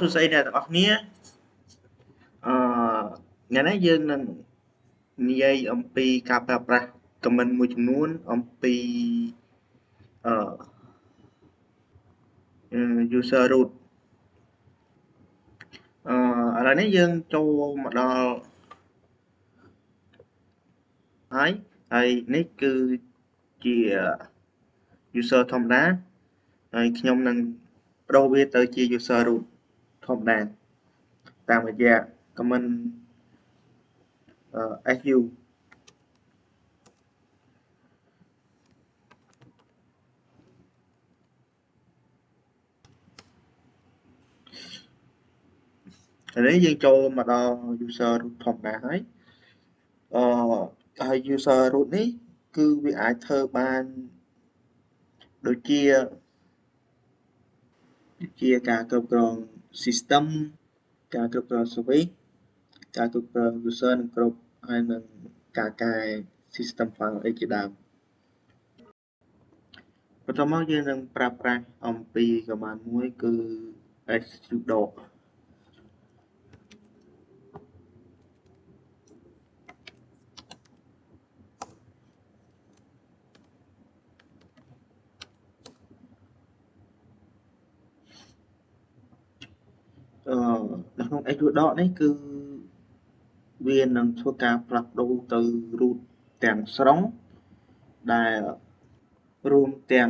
សួស្តីអ្នកទាំងអស់គ្នាថ្ងៃនេះយើងនឹងនិយាយអំពីការប្រើប្រាស់ comment មួយចំនួនអំពី user root ឥឡូវនេះយើងចូលមកដល់ហើយនេះគឺជា user ធម្មតាហើយខ្ញុំនឹងប្ដូរវាទៅជា user root ធម្មតាតាមរយៈ comment su ឥឡូវយើងចូលមកដល់ user root ធម្មតាហើយហើយ user root នេះគឺវាអាចធ្វើបានដូចជាការគ្រប់គ្រង system ការគ្រប់គ្រង service ការគ្រប់គ្រង user និងគ្រប់ហើយនឹងការកែ system file អីជាដើមបន្ទាប់មកយើងនឹងប្រើប្រាស់អំពី command មួយគឺ sudoនៅក្នុង sudo នេះគឺវានឹងធ្វើការផ្លាស់ប្ដូរទៅ root ទាំងស្រុងដែលរួមទាំង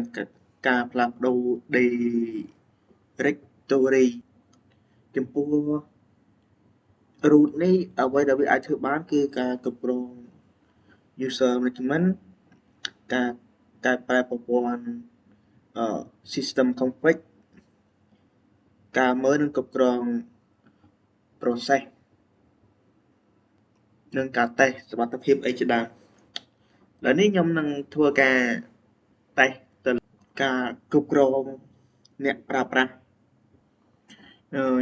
ការផ្លាស់ប្ដូរ directory ចំពោះ root នេះអ្វីដែលវាអាចធ្វើបានគឺការគ្រប់គ្រង user management ការកែប្រែប្រព័ន្ធ system config ការមើលនិងគ្រប់គ្រង process និងការតេស្តសុវត្ថិភាពអីជាដើមឥឡូវនេះខ្ញុំនឹងធ្វើការតេស្តទៅការគ្រប់គ្រងអ្នកប្រើប្រាស់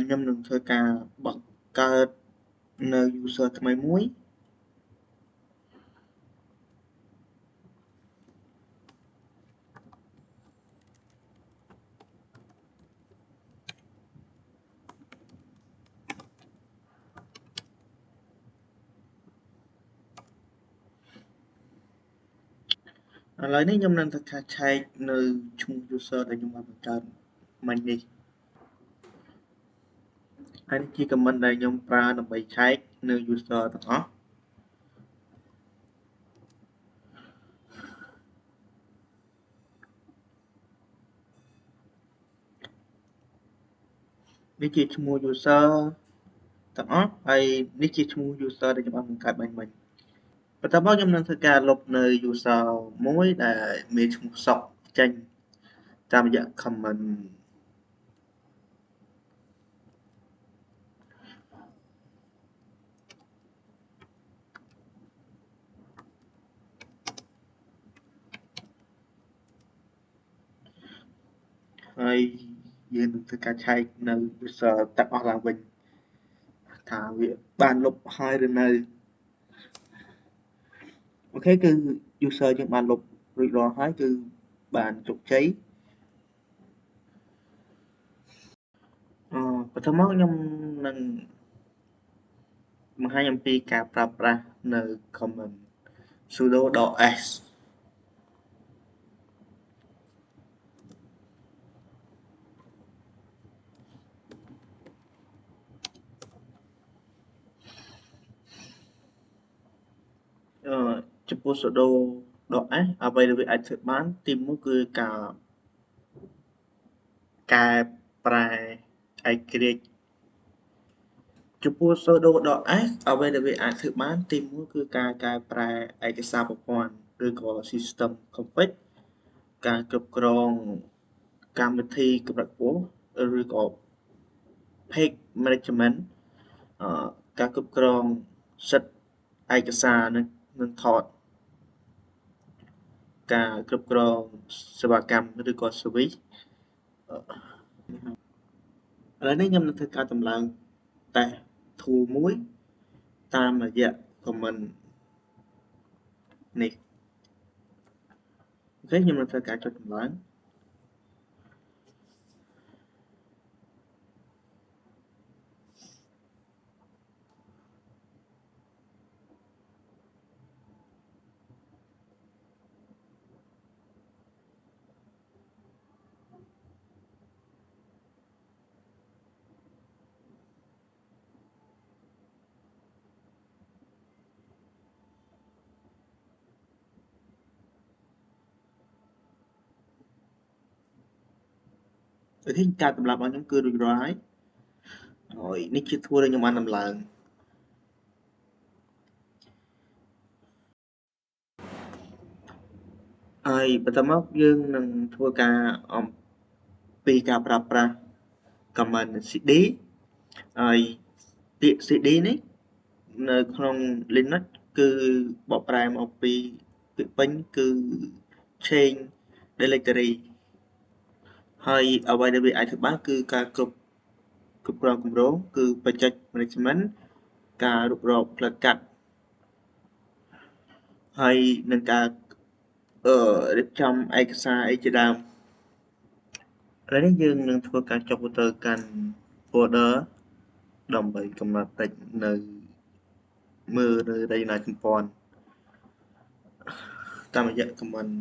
ខ្ញុំនឹងធ្វើការបង្កើតនៅ user ថ្មីមួយឥឡូវនេះខ្ញុំនឹងធ្វើការឆែកនៅឈ្មោះ user ដែលខ្ញុំបានបង្កើតមិញនេះហើយនេះជា comment ដែលខ្ញុំប្រើដើម្បីឆែកនៅ user ទាំងអស់នេះជាឈ្មោះ user ទាំងអស់ហើយនេះជាឈ្មោះ user ដែលខ្ញុំបានបង្កើតមិញបន្ទាប់មកខ្ញុំនឹងធ្វើការលុបនៅ user មួយដែលមានឈ្មោះសុកចេញតាមរយៈ comment ហើយយើងនឹងធ្វើការឆែកនៅ user ទាំងអស់ឡើងវិញថាវាបានលុបហើយឬនៅអូខេគឺ user យើងបានលុបរួចរាល់ហើយគឺបានជោគជ័យបន្ទាប់មកខ្ញុំនឹងបង្ហាញអំពីការប្រើប្រាស់នៅ comment sudo.sចំពោះ sudo.s អ្វីដែលវាអាចធ្វើបានទីមួយគឺការកែប្រែឯករាជ្យចំពោះ sudo.s អ្វីដែលវាអាចធ្វើបានទីមួយគឺការកែប្រែឯកសារប្រព័ន្ធឬក៏ system config ការគ្រប់គ្រងកម្មវិធីកម្រិតខ្ពស់ឬក៏ page management ការគ្រប់គ្រងសិទ្ធិឯកសារនិងថតការគ្រប់គ្រងសេវាកម្មឬក៏ service ឥឡូវនេះខ្ញុំនឹងធ្វើការតម្លើងតេស្ត tool មួយតាមរយៈ comment នេះអូខេខ្ញុំនឹងធ្វើការចុចតម្លើង thìការតម្លាប់របស់ខ្ញុំគឺរួចរាល់ហើយនេះជាធួដែលខ្ញុំបានដំឡើងហើយបន្តមកយើងនឹងធ្វើការអំពីការប្រើប្រាស់ command cd ហើយពាក្យ cd នេះនៅក្នុង Linux គឺបកប្រែមកពីពាក្យពេញគឺ change directory ហើយអ្វីដែលវាអាចធ្វើបានគឺការគ្រប់គ្រងគម្រោងគឺ project management ការរុករកផ្លូវកាត់ហើយនឹងការរៀបចំឯកសារអីជាដើមឥឡូវនេះយើងនឹងធ្វើការចុះទៅកាន់ folder ដើម្បីកំណត់តិចនៅមើលនៅរចនាសម្ព័ន្ធតាមរយៈ command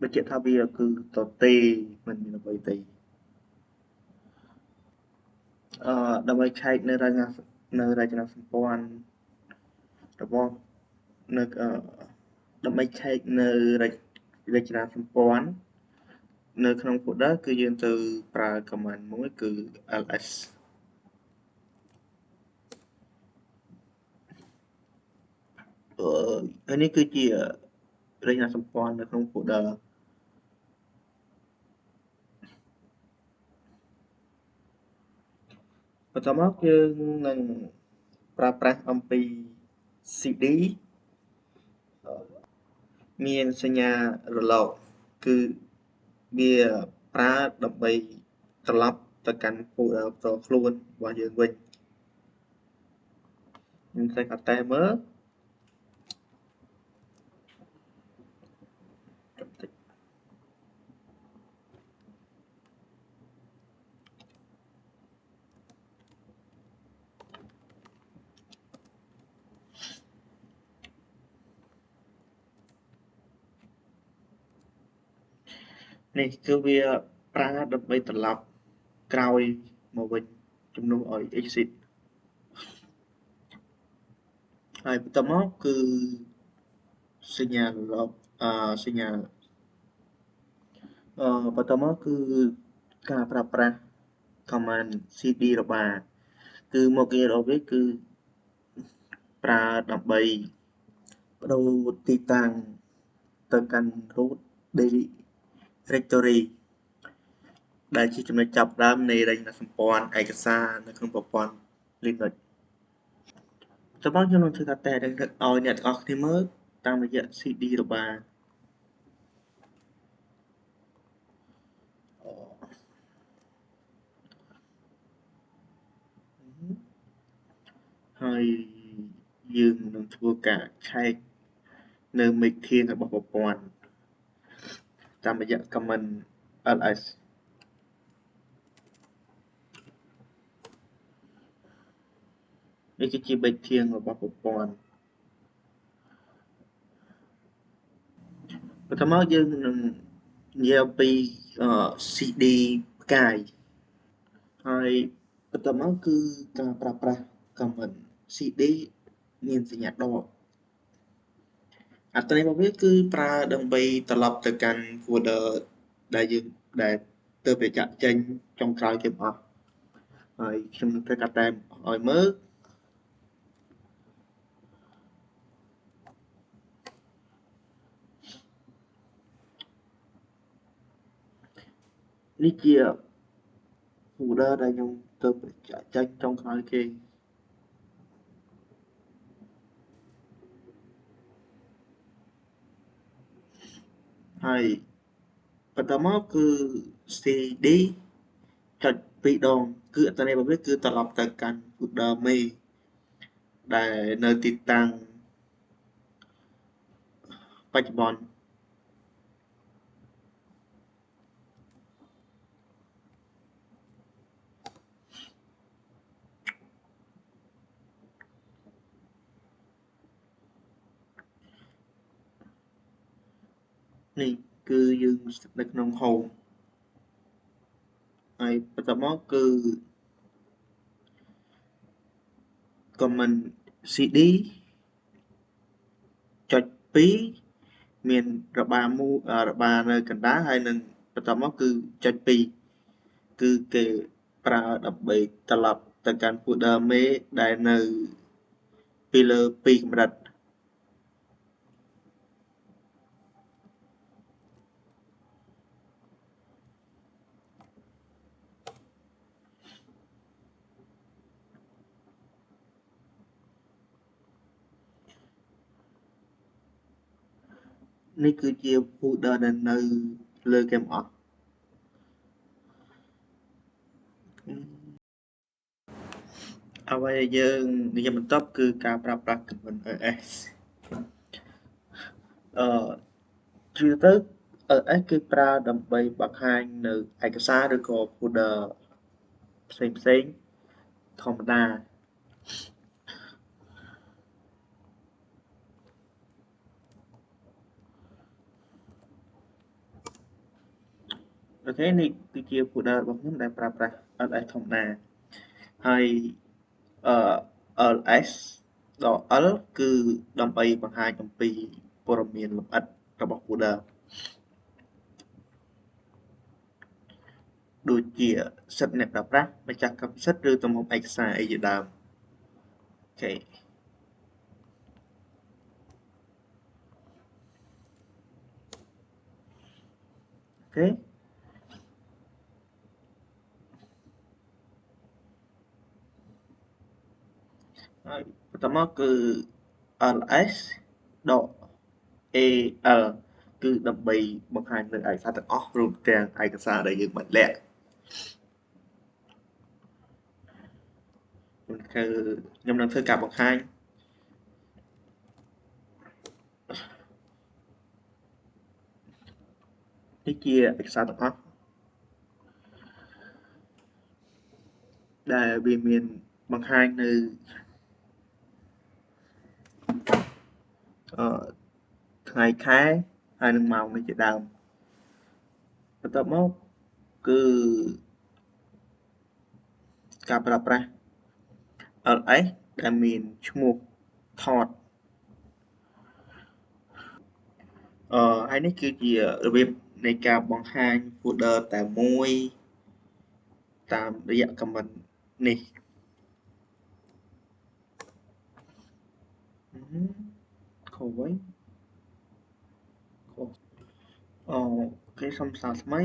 បញ្ជាក់ថាវាគឺតទេមិនមានអ្វីទេដើម្បីឆែកនៅរចនាសម្ព័ន្ធរបស់នៅដើម្បីឆែកនៅរចនាសម្ព័ន្ធនៅក្នុង folder គឺយើងទៅប្រើ command មួយគឺ ls ហើយនេះគឺជារចនាសម្ព័ន្ធនៅក្នុង folder បន្តមកយើងនឹងប្រើប្រាស់អំពី cd មានសញ្ញារលកគឺវាប្រើដើម្បីត្រឡប់ទៅកាន់ folder ផ្ទាល់ខ្លួនរបស់យើងវិញខ្ញុំសេចក្ដីមើលនេះគឺវាប្រើដើម្បីត្រឡប់ក្រោយមកវិញជំនួសឲ្យ exit ហើយបន្តមកគឺសញ្ញារលកសញ្ញាបន្តមកគឺការប្រើប្រាស់ command cd របស់គឺមកគេរបស់វាគឺប្រើដើម្បីបដូរទីតាំងទៅកាន់ root directory ដែលជាចំណុចចាប់ផ្ដើមនៃរចនាសម្ព័ន្ធឯកសារនៅក្នុងប្រព័ន្ធ Linux ចាំបងខ្ញុំនឹងធ្វើការតេស្តឲ្យអ្នកទាំងអស់គ្នាមើលតាមរយៈ cd របស់ហើយយើងនឹងធ្វើការឆែកនៅមេឃធាតុរបស់ប្រព័ន្ធតាមរយៈ command ls នេះគឺជាមេឃធាតុរបស់ប្រព័ន្ធបន្តមកយើងនឹងនិយាយអំពី cd ផ្កាយហើយបន្តមកគឺការប្រើប្រាស់ command cd មានសញ្ញាដកអត្ថន័យរបស់វាគឺប្រើដើម្បីត្រឡប់ទៅកាន់ folder ដែលទើបតែចាក់ចេញចុងក្រោយគេអស់ហើយខ្ញុំនឹងធ្វើការតែឲ្យមើលនេះជា folder ដែលខ្ញុំទើបចាក់ចេញចុងក្រោយគេហើយបន្តមកគឺ cd ចុច2ដងគឺអត្ថន័យរបស់វាគឺត្រឡប់ទៅកាន់ folder មេដែលនៅទីតាំងបច្ចុប្បន្ននេះគឺយើងនៅក្នុង home ហើយបន្តមកគឺ command cd ចុច 2មានរបាមូរបានៅកណ្ដាលហើយនឹងបន្តមកគឺចុច2គឺគេប្រើដើម្បីត្រឡប់ទៅកាន់ folder មេដែលនៅពីលើ2កម្រិតនេះគឺជា folder ដែលនៅលើគេទាំងអស់អ្វីដែលយើងនិយាយបន្ទាប់គឺការប្រើប្រាស់ command ls ជាទៅ ls គេប្រើដើម្បីបង្ហាញនៅឯកសារឬក៏ folder ផ្សេងៗធម្មតាអូខេនេះគឺជា folder របស់ខ្ញុំដែលប្រើប្រាស់ ls ធម្មតាហើយls ដល់ l គឺដើម្បីបង្ហាញអំពីព័ត៌មានលម្អិតរបស់ folder ដូចជាសិទ្ធិអ្នកប្រើប្រាស់ម្ចាស់កម្មសិទ្ធិឬទំហំឯកសារអីជាដើមអូខេហើយបន្តមកគឺ ls ដក al គឺដើម្បីបង្ហាញនៅឯកសារទាំងអស់រួមទាំងឯកសារដែលយើងបានលាក់ខ្ញុំនឹងធ្វើការបង្ហាញនេះជាឯកសារទាំងអស់ដែលវាមានបង្ហាញនៅថ្ងៃខែហើយនឹងម៉ោងនេះជាដើមបន្ទាប់មកគឺការប្រើប្រាស់ ls ដែលមានឈ្មោះថតហើយនេះគឺជារបៀបនៃការបង្ហាញ folder តែមួយតាមរយៈ command នេះខុសវិញអូខេសុំសារថ្មី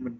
មិន